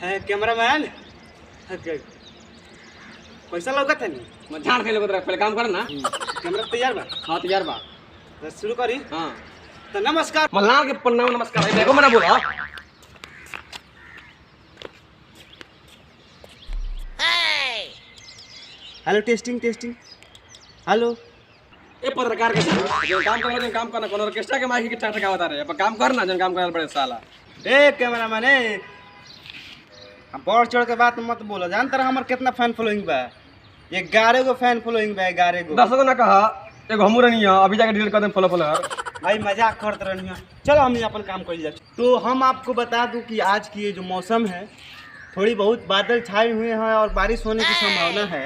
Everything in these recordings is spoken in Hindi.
कैमरामैन पैसा लौकत है नहीं मैं झाड़ के लोग पहले काम कर ना। कैमरा तैयार बा? हाँ तैयार बा। तो शुरू करी। हाँ तो नमस्कार मल्लाह के प्रणाम नमस्कार है देखो मना बोला। Hello testing testing hello. ए पत्रकार के जो काम कर काम करना कोनो ऑर्केस्ट्रा के माइक के टाटा का बता रहे अपन काम करना जन काम करल बड़े साला। ए कैमरामैन हम बढ़ चढ़ के बात मत बोलो। जानता रहा हमार कितना फैन फॉलोइंग बा? 11 गो फैन फॉलोइंग बा। 11 गो 10 गो ना कहा एगो हमू रहनी है अभी जाके डिलीट कर दें फॉलो फॉलोअर। भाई मजाक करते रहनी है। चलो हम अपन काम कर लिया। तो हम आपको बता दूं कि आज की ये जो मौसम है थोड़ी बहुत बादल छाए हुए हैं और बारिश होने की संभावना है।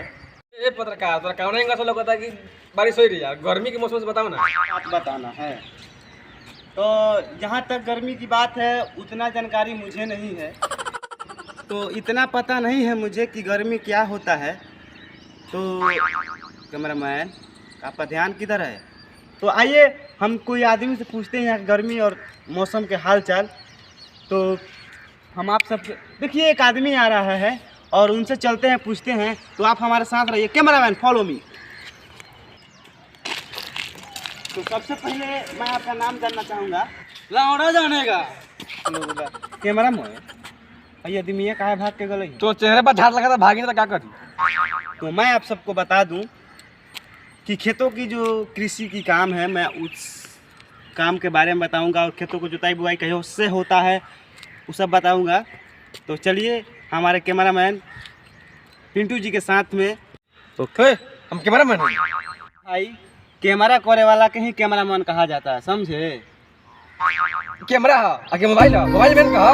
ए पत्रकार तोरा कौन एंगल से लगता है कि बारिश हो रही है? गर्मी के मौसम से बताओ ना। बात बताना है तो जहाँ तक गर्मी की बात है उतना जानकारी मुझे नहीं है। तो इतना पता नहीं है मुझे कि गर्मी क्या होता है। तो कैमरामैन आपका ध्यान किधर है? तो आइए हम कोई आदमी से पूछते हैं यहाँ गर्मी और मौसम के हाल चाल। तो हम आप सब देखिए एक आदमी आ रहा है और उनसे चलते हैं पूछते हैं। तो आप हमारे साथ रहिए। Cameraman follow me. तो सबसे पहले मैं आपका नाम जानना चाहूँगा। लौड़ा जाने का कैमरामैन ये आदमी काहे भाग के गई? तो चेहरे पर झाड़ लगा था भागी तो क्या करी? तो मैं आप सबको बता दूं कि खेतों की जो कृषि की काम है मैं उस काम के बारे में बताऊंगा और खेतों को जुताई बुआई कहीं उससे होता है वो सब बताऊंगा। तो चलिए हमारे कैमरामैन पिंटू जी के साथ में। ओके हम कैमरामैन हैं। भाई कैमरा करे वाला के ही कैमरामैन कहा जाता है, समझे? कैमरा है आगे मोबाइल है मोबाइल मैन कहा।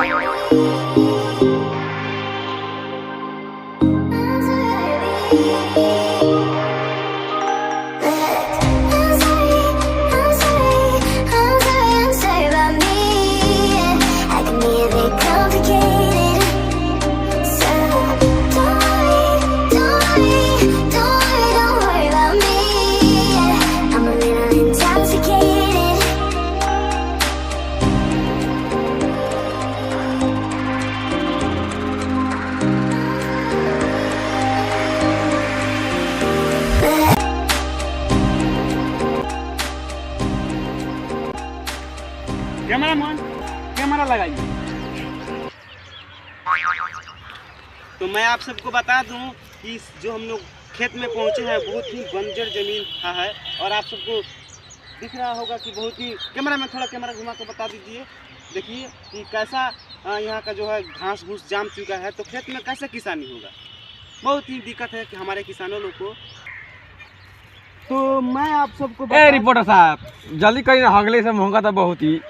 कैमरामैन कैमरा लगाइए। तो मैं आप सबको बता दूं कि जो हम लोग खेत में पहुंचे हैं बहुत ही बंजर जमीन है और आप सबको दिख रहा होगा कि बहुत ही। कैमरामैन थोड़ा कैमरा घुमा के बता दीजिए। देखिए कि कैसा यहाँ का जो है घास भूस जाम चुका है। तो खेत में कैसे किसानी होगा? बहुत ही दिक्कत है कि हमारे किसानों लोग को। तो मैं आप सबको रिपोर्टर साहब जल्दी कहीं हगले से महंगा था बहुत ही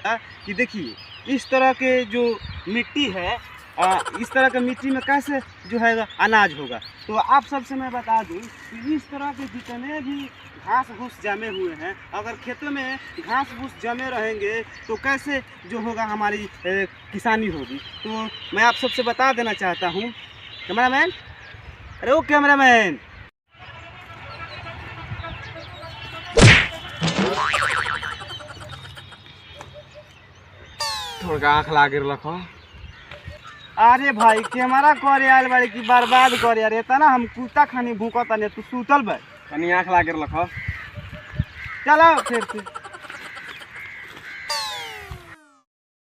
कि देखिए इस तरह के जो मिट्टी है इस तरह के मिट्टी में कैसे जो है अनाज होगा। तो आप सबसे मैं बता दूं कि इस तरह के जितने भी घास भूस जमे हुए हैं अगर खेतों में घास भूस जमे रहेंगे तो कैसे जो होगा हमारी किसानी होगी। तो मैं आप सबसे बता देना चाहता हूँ। कैमरामैन अरे ओ कैमरामैन थोड़ा आँख लागे रखो। अरे भाई कैमरा करे आयल बारे की बर्बाद करे यार। इतना हम कुत्ता खानी भूखता नहीं तू सूतल भाई कनी आँख लागे रखो। चलो फिर से।